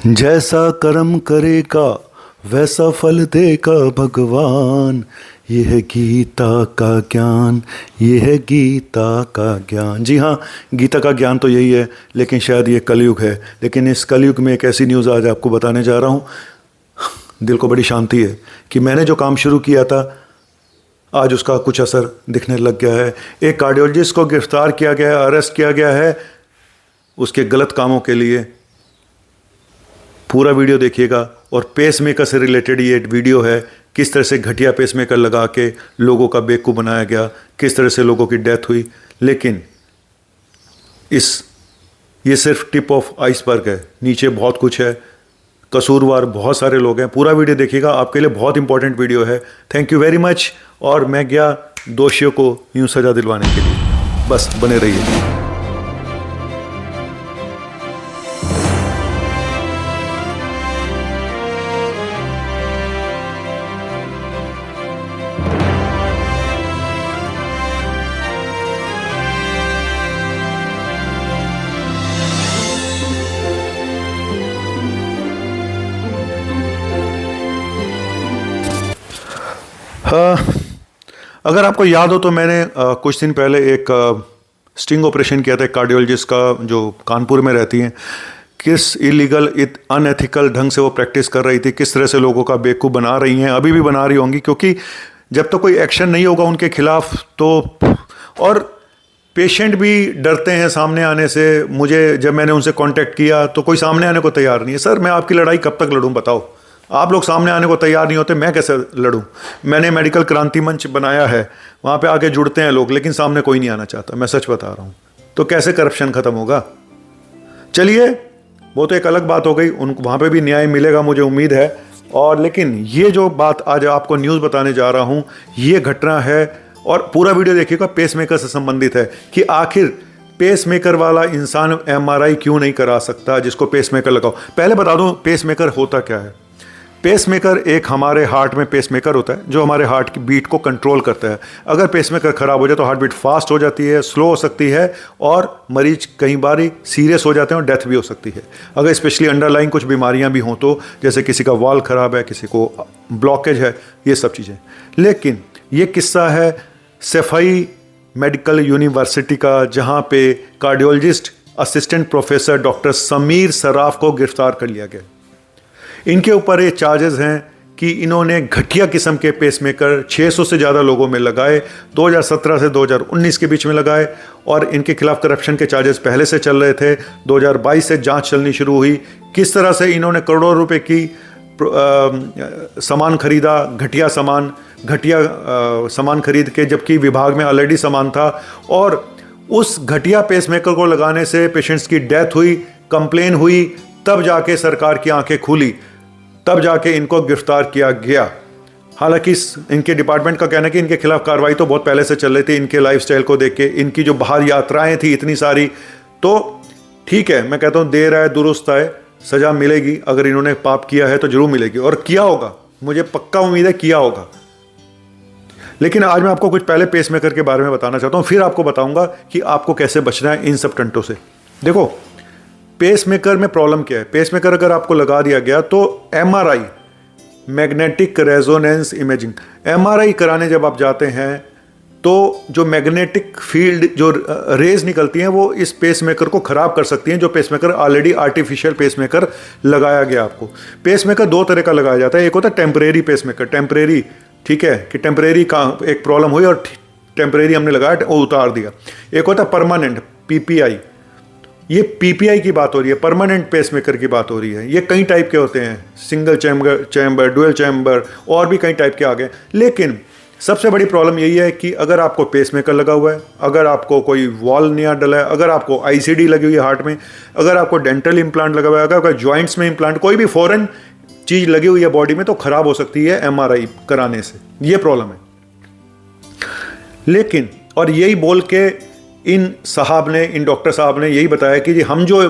जैसा कर्म करेगा वैसा फल देगा भगवान। यह है गीता का ज्ञान, यह है गीता का ज्ञान। जी हाँ, गीता का ज्ञान तो यही है, लेकिन शायद ये कलयुग है। लेकिन इस कलयुग में एक ऐसी न्यूज़ आज आपको बताने जा रहा हूँ, दिल को बड़ी शांति है कि मैंने जो काम शुरू किया था आज उसका कुछ असर दिखने लग गया है। एक कार्डियोलॉजिस्ट को गिरफ्तार किया गया है, अरेस्ट किया गया है उसके गलत कामों के लिए। पूरा वीडियो देखिएगा। और पेसमेकर से रिलेटेड ये वीडियो है, किस तरह से घटिया पेसमेकर लगा के लोगों का बेवकूफ़ बनाया गया, किस तरह से लोगों की डेथ हुई। लेकिन ये सिर्फ टिप ऑफ आइसबर्ग है, नीचे बहुत कुछ है, कसूरवार बहुत सारे लोग हैं। पूरा वीडियो देखिएगा, आपके लिए बहुत इंपॉर्टेंट वीडियो है। Thank you very much. और मैं गया दोषियों को यूं सजा दिलवाने के लिए। बस बने रहिए। अगर आपको याद हो तो मैंने कुछ दिन पहले एक स्टिंग ऑपरेशन किया था एक कार्डियोलॉजिस्ट का, जो कानपुर में रहती हैं। किस इलीगल अनएथिकल ढंग से वो प्रैक्टिस कर रही थी, किस तरह से लोगों का बेवकूफ़ बना रही हैं, अभी भी बना रही होंगी। क्योंकि जब तक तो कोई एक्शन नहीं होगा उनके खिलाफ तो, और पेशेंट भी डरते हैं सामने आने से। जब मैंने उनसे कांटेक्ट किया तो कोई सामने आने को तैयार नहीं है। सर मैं आपकी लड़ाई कब तक लड़ूं बताओ, आप लोग सामने आने को तैयार नहीं होते, मैं कैसे लड़ूं। मैंने मेडिकल क्रांति मंच बनाया है, वहाँ पे आके जुड़ते हैं लोग, लेकिन सामने कोई नहीं आना चाहता। मैं सच बता रहा हूँ। तो कैसे करप्शन ख़त्म होगा। चलिए वो तो एक अलग बात हो गई, उनको वहाँ पे भी न्याय मिलेगा मुझे उम्मीद है। और लेकिन ये जो बात आज आपको न्यूज़ बताने जा रहा हूँ, ये घटना है और पूरा वीडियो देखिएगा, पेसमेकर से संबंधित है कि आखिर पेसमेकर वाला इंसान MRI क्यों नहीं करा सकता जिसको पेसमेकर लगाओ। पहले बता दूं पेसमेकर होता क्या है। पेसमेकर एक हमारे हार्ट में पेसमेकर होता है जो हमारे हार्ट की बीट को कंट्रोल करता है। अगर पेसमेकर ख़राब हो जाए तो हार्ट बीट फास्ट हो जाती है, स्लो हो सकती है और मरीज कई बार सीरियस हो जाते हैं और डेथ भी हो सकती है। अगर स्पेशली अंडरलाइन कुछ बीमारियां भी हों तो, जैसे किसी का वाल्व ख़राब है, किसी को ब्लॉकेज है, ये सब चीज़ें। लेकिन ये किस्सा है सफाई मेडिकल यूनिवर्सिटी का, जहाँ पे cardiologist assistant professor doctor Sameer Saraf को गिरफ्तार कर लिया गया। इनके ऊपर ये चार्जेस हैं कि इन्होंने घटिया किस्म के पेसमेकर 600 से ज़्यादा लोगों में लगाए, 2017 से 2019 के बीच में लगाए। और इनके खिलाफ करप्शन के चार्जेस पहले से चल रहे थे। 2022 से जांच चलनी शुरू हुई, किस तरह से इन्होंने करोड़ों रुपए की सामान खरीदा, घटिया सामान खरीद के, जबकि विभाग में ऑलरेडी सामान था। और उस घटिया पेसमेकर को लगाने से पेशेंट्स की डेथ हुई, कंप्लेन हुई, तब जाके सरकार की आंखें खुली, तब जाके इनको गिरफ्तार किया गया। हालांकि इनके डिपार्टमेंट का कहना है कि इनके खिलाफ कार्रवाई तो बहुत पहले से चल रही थी। इनके लाइफस्टाइल को देख के, इनकी जो बाहर यात्राएं थी इतनी सारी, तो ठीक है, मैं कहता हूँ देर आए दुरुस्त आए, सजा मिलेगी। अगर इन्होंने पाप किया है तो जरूर मिलेगी, और किया होगा, मुझे पक्का उम्मीद है किया होगा। लेकिन आज मैं आपको कुछ पहले पेसमेकर के बारे में बताना चाहता हूँ, फिर आपको बताऊंगा कि आपको कैसे बचना है इन सब टंटों से। देखो पेसमेकर में प्रॉब्लम क्या है। पेसमेकर अगर आपको लगा दिया गया तो MRI, magnetic resonance imaging, MRI कराने जब आप जाते हैं तो जो मैग्नेटिक फील्ड, जो रेज निकलती हैं, वो इस पेसमेकर को ख़राब कर सकती हैं। जो पेसमेकर ऑलरेडी आर्टिफिशियल पेसमेकर लगाया गया आपको। पेसमेकर दो तरह का लगाया जाता है। एक होता है टेम्परेरी पेसमेकर, टेम्परेरी, ठीक है, कि टेम्परेरी का एक प्रॉब्लम हुई और टेम्परेरी हमने लगाया, वो उतार दिया। एक होता है परमानेंट, PPI। ये PPI की बात हो रही है, परमानेंट पेसमेकर की बात हो रही है। ये कई टाइप के होते हैं, सिंगल चैम्बर, डुअल चैम्बर, और भी कई टाइप के आ गए। लेकिन सबसे बड़ी प्रॉब्लम यही है कि अगर आपको पेसमेकर लगा हुआ है, अगर आपको कोई वॉल नया डला है, अगर आपको ICD लगी हुई है हार्ट में, अगर आपको डेंटल इम्प्लांट लगा हुआ है, अगर जॉइंट्स में इम्प्लांट, कोई भी फॉरेन चीज़ लगी हुई है बॉडी में, तो ख़राब हो सकती है MRI कराने से। ये प्रॉब्लम है। लेकिन और यही बोल के इन डॉक्टर साहब ने यही बताया कि जी हम जो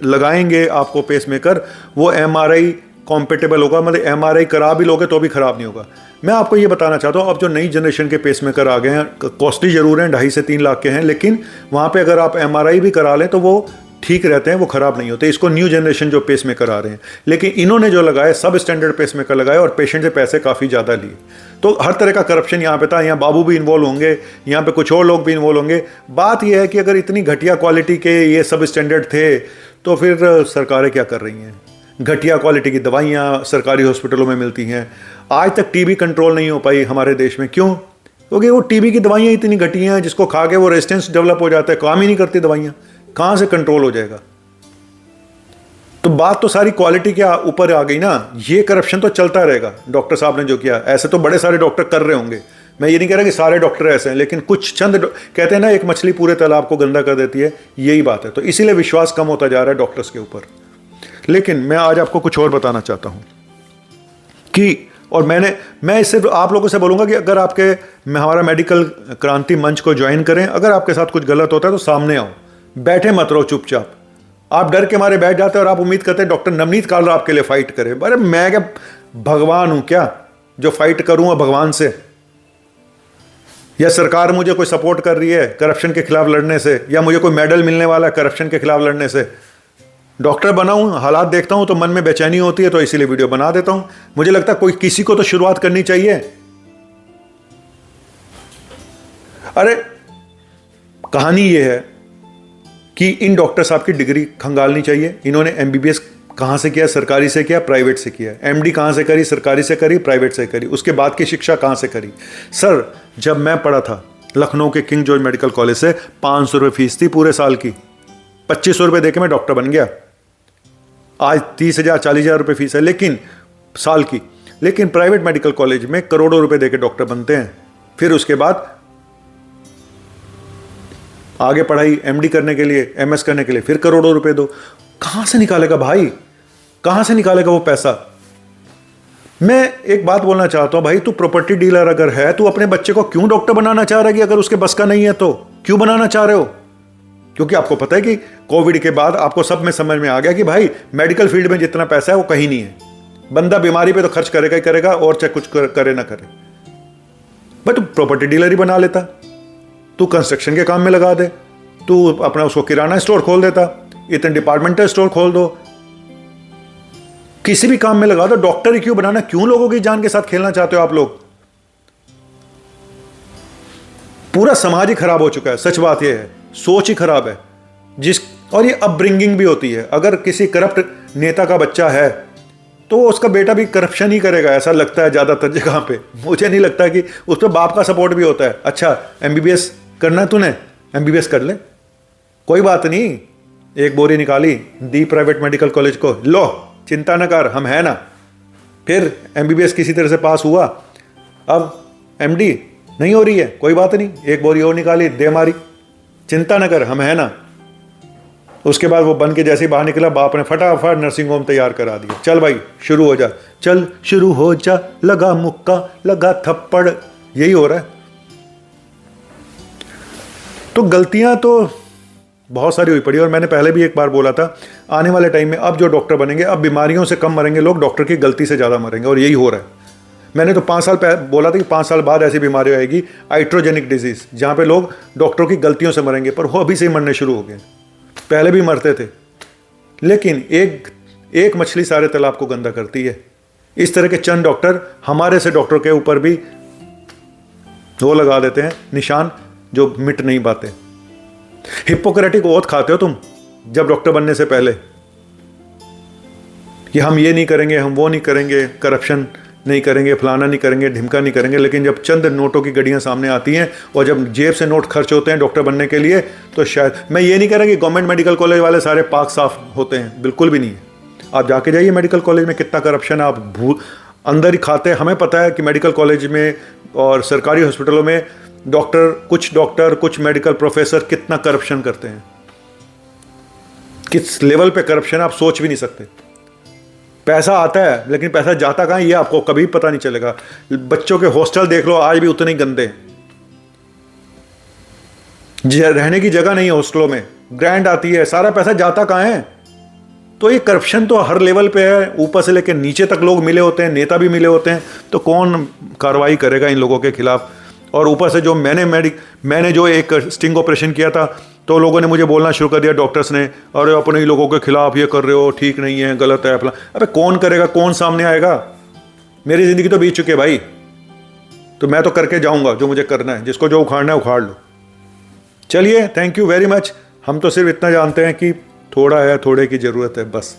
लगाएंगे आपको पेसमेकर वो MRI कॉम्पेटेबल होगा, मतलब MRI करा भी लोगे तो भी ख़राब नहीं होगा। मैं आपको ये बताना चाहता हूँ, अब जो नई जनरेशन के पेसमेकर आ गए हैं, कॉस्टली ज़रूर हैं, 2.5 से 3 लाख के हैं, लेकिन वहाँ पे अगर आप MRI भी करा लें तो वो ठीक रहते हैं, वो ख़राब नहीं होते। इसको न्यू जनरेशन जो पेस मेकर आ रहे हैं, लेकिन इन्होंने जो लगाए सब स्टैंडर्ड पेस मेकर लगाए और पेशेंट से पैसे काफ़ी ज़्यादा लिए। तो हर तरह का करप्शन यहाँ पे था। यहाँ बाबू भी इन्वॉल्व होंगे, यहाँ पे कुछ और लोग भी इन्वॉल्व होंगे। बात यह है कि अगर इतनी घटिया क्वालिटी के ये सब स्टैंडर्ड थे तो फिर सरकारें क्या कर रही हैं? घटिया क्वालिटी की दवाइयाँ सरकारी हॉस्पिटलों में मिलती हैं। आज तक टीबी कंट्रोल नहीं हो पाई हमारे देश में। क्यों? क्योंकि वो टीबी की दवाइयाँ इतनी घटिया हैं, जिसको खा के वो रेजिस्टेंस डेवलप हो जाता है, काम ही नहीं करती दवाइयाँ। कहाँ से कंट्रोल हो जाएगा? तो बात तो सारी क्वालिटी के ऊपर आ गई ना। ये करप्शन तो चलता रहेगा। डॉक्टर साहब ने जो किया, ऐसे तो बड़े सारे डॉक्टर कर रहे होंगे, मैं ये नहीं कह रहा कि सारे डॉक्टर ऐसे हैं, लेकिन कुछ चंद कहते हैं ना, एक मछली पूरे तालाब को गंदा कर देती है, यही बात है। तो इसीलिए विश्वास कम होता जा रहा है डॉक्टर्स के ऊपर। लेकिन मैं आज आपको कुछ और बताना चाहता हूँ कि, और मैं सिर्फ आप लोगों से बोलूँगा कि अगर आपके हमारा मेडिकल क्रांति मंच को ज्वाइन करें। अगर आपके साथ कुछ गलत होता है तो सामने आओ, बैठे मत रहो चुपचाप। आप डर के मारे बैठ जाते हैं और आप उम्मीद करते हैं डॉक्टर नवनीत कालरा आपके लिए फाइट करे। अरे मैं क्या भगवान हूं क्या जो फाइट करूंगा भगवान से? या सरकार मुझे कोई सपोर्ट कर रही है करप्शन के खिलाफ लड़ने से, या मुझे कोई मेडल मिलने वाला है करप्शन के खिलाफ लड़ने से? डॉक्टर बना हूं, हालात देखता हूं तो मन में बेचैनी होती है, तो इसीलिए वीडियो बना देता हूं। मुझे लगता है कोई किसी को तो शुरुआत करनी चाहिए। अरे कहानी यह है कि इन डॉक्टर साहब की डिग्री खंगालनी चाहिए। इन्होंने एमबीबीएस कहाँ से किया? सरकारी से किया, प्राइवेट से किया। एमडी कहाँ से करी? सरकारी से करी, प्राइवेट से करी। उसके बाद की शिक्षा कहाँ से करी? सर, जब मैं पढ़ा था लखनऊ के किंग जॉर्ज मेडिकल कॉलेज से 500 रुपये फीस थी पूरे साल की। 2500 रुपये दे के मैं डॉक्टर बन गया। आज 30,000 40,000 रुपये फीस है लेकिन साल की। लेकिन प्राइवेट मेडिकल कॉलेज में करोड़ों रुपए देके डॉक्टर बनते हैं। फिर उसके बाद आगे पढ़ाई एमडी करने के लिए, एमएस करने के लिए फिर करोड़ों रुपए दो। कहां से निकालेगा भाई? कहां से निकालेगा वो पैसा? मैं एक बात बोलना चाहता हूं भाई, तू प्रॉपर्टी डीलर अगर है, तू अपने बच्चे को क्यों डॉक्टर बनाना चाह रहा है? कि अगर उसके बस का नहीं है तो क्यों बनाना चाह रहे हो? क्योंकि आपको पता है कि कोविड के बाद आपको सब में समझ में आ गया कि भाई मेडिकल फील्ड में जितना पैसा है वो कहीं नहीं है। बंदा बीमारी पे तो खर्च करेगा ही करेगा, और चाहे कुछ करे ना करे। भाई तू प्रॉपर्टी डीलर ही बना लेता, तू कंस्ट्रक्शन के काम में लगा दे, तू अपना उसको किराना स्टोर खोल देता, इतने डिपार्टमेंटल स्टोर खोल दो, किसी भी काम में लगा दो। डॉक्टर ही क्यों बनाना? क्यों लोगों की जान के साथ खेलना चाहते हो आप लोग? पूरा समाज ही खराब हो चुका है। सच बात यह है, सोच ही खराब है। और ये अपब्रिंगिंग भी होती है। अगर किसी करप्ट नेता का बच्चा है तो उसका बेटा भी करप्शन ही करेगा, ऐसा लगता है ज़्यादातर जगह पे। मुझे नहीं लगता कि उस पर बाप का सपोर्ट भी होता है। अच्छा एमबीबीएस करना है तूने, एमबीबीएस कर ले, कोई बात नहीं। एक बोरी निकाली, दी प्राइवेट मेडिकल कॉलेज को, लो चिंता न कर, हम है ना। फिर एमबीबीएस किसी तरह से पास हुआ, अब एमडी नहीं हो रही है, कोई बात नहीं, एक बोरी और निकाली, दे हमारी, चिंता न कर, हम है ना। उसके बाद वो बन के जैसे ही बाहर निकला, बाप ने फटाफट नर्सिंग होम तैयार करा दिया। चल भाई शुरू हो जा, चल शुरू हो जा, लगा मुक्का लगा थप्पड़, यही हो रहा है। तो गलतियां तो बहुत सारी हुई पड़ी। और मैंने पहले भी एक बार बोला था, आने वाले टाइम में अब जो डॉक्टर बनेंगे, अब बीमारियों से कम मरेंगे लोग, डॉक्टर की गलती से ज़्यादा मरेंगे, और यही हो रहा है। मैंने तो 5 साल पहले बोला था कि 5 साल बाद ऐसी बीमारी आएगी, आइट्रोजेनिक डिजीज़, जहाँ पे लोग डॉक्टरों की गलतियों से मरेंगे। पर वो अभी से ही मरने शुरू हो गए, पहले भी मरते थे। लेकिन एक मछली सारे तालाब को गंदा करती है। इस तरह के चंद डॉक्टर हमारे से डॉक्टर के ऊपर भी वो लगा देते हैं निशान, जो मिट नहीं पाते। हिप्पोक्रेटिक ओथ खाते हो तुम जब डॉक्टर बनने से पहले, कि हम ये नहीं करेंगे, हम वो नहीं करेंगे, करप्शन नहीं करेंगे, फलाना नहीं करेंगे, ढिमका नहीं करेंगे। लेकिन जब चंद नोटों की गड्डियां सामने आती हैं और जब जेब से नोट खर्च होते हैं डॉक्टर बनने के लिए, तो शायद, मैं ये नहीं कह रहा कि गवर्नमेंट मेडिकल कॉलेज वाले सारे पाक साफ होते हैं, बिल्कुल भी नहीं है। आप जाके जाइए मेडिकल कॉलेज में, कितना करप्शन है, आप अंदर ही खाते हैं। हमें पता है कि मेडिकल कॉलेज में और सरकारी हॉस्पिटलों में डॉक्टर कुछ मेडिकल प्रोफेसर कितना करप्शन करते हैं। किस लेवल पे करप्शन आप सोच भी नहीं सकते। पैसा आता है लेकिन पैसा जाता कहाँ, ये आपको कभी पता नहीं चलेगा। बच्चों के हॉस्टल देख लो, आज भी उतने ही गंदे हैं, रहने की जगह नहीं है हॉस्टलों में, ग्रांट आती है, सारा पैसा जाता कहाँ है। तो ये करप्शन तो हर लेवल पे है, ऊपर से लेकर नीचे तक लोग मिले होते हैं, नेता भी मिले होते हैं। तो कौन कार्रवाई करेगा इन लोगों के खिलाफ? और ऊपर से जो मैंने जो एक स्टिंग ऑपरेशन किया था, तो लोगों ने मुझे बोलना शुरू कर दिया, डॉक्टर्स ने, अरे अपने ही लोगों के खिलाफ ये कर रहे हो, ठीक नहीं है, गलत है अपना। अबे कौन करेगा, कौन सामने आएगा? मेरी ज़िंदगी तो बीत चुकी है भाई, तो मैं तो करके जाऊंगा जो मुझे करना है, जिसको जो उखाड़ना है उखाड़ लो। चलिए, थैंक यू वेरी मच। हम तो सिर्फ इतना जानते हैं कि थोड़ा है, थोड़े की ज़रूरत है बस।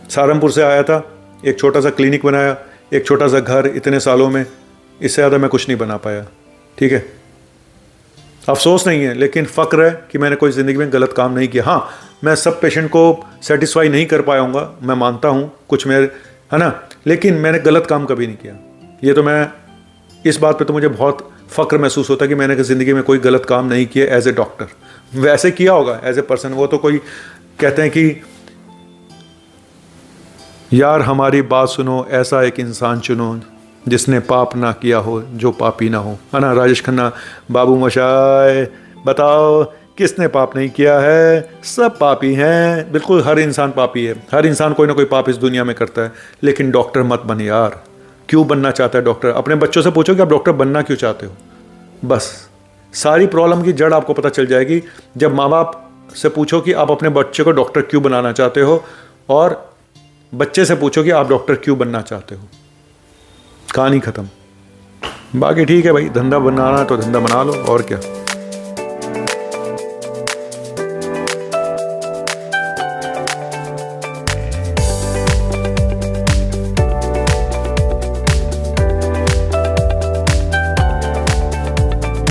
सहारनपुर से आया था, एक छोटा सा क्लिनिक बनाया, एक छोटा सा घर, इतने सालों में इससे ज़्यादा मैं कुछ नहीं बना पाया। ठीक है, अफसोस नहीं है, लेकिन फ़क्र है कि मैंने कोई ज़िंदगी में गलत काम नहीं किया। हाँ, मैं सब पेशेंट को सेटिस्फाई नहीं कर पाऊँगा, मैं मानता हूँ, कुछ मेरे, है ना, लेकिन मैंने गलत काम कभी नहीं किया। ये तो मैं, इस बात पे तो मुझे बहुत फ़क्र महसूस होता है कि मैंने ज़िंदगी में कोई गलत काम नहीं किया एज ए डॉक्टर। वैसे किया होगा एज ए पर्सन, वो तो कोई कहते हैं कि यार हमारी बात सुनो, ऐसा एक इंसान चुनो जिसने पाप ना किया हो, जो पापी ना हो, है ना। राजेश खन्ना, बाबू मोशाय, बताओ किसने पाप नहीं किया है? सब पापी हैं, बिल्कुल हर इंसान पापी है, हर इंसान कोई ना कोई पाप इस दुनिया में करता है। लेकिन डॉक्टर मत बन यार। क्यों बनना चाहता है डॉक्टर? अपने बच्चों से पूछो कि आप डॉक्टर बनना क्यों चाहते हो। बस सारी प्रॉब्लम की जड़ आपको पता चल जाएगी जब माँ बाप से पूछो कि आप अपने बच्चे को डॉक्टर क्यों बनाना चाहते हो, और बच्चे से पूछो कि आप डॉक्टर क्यों बनना चाहते हो। कहानी ख़त्म। बाकी ठीक है भाई, धंधा बनाना है तो धंधा बना लो, और क्या।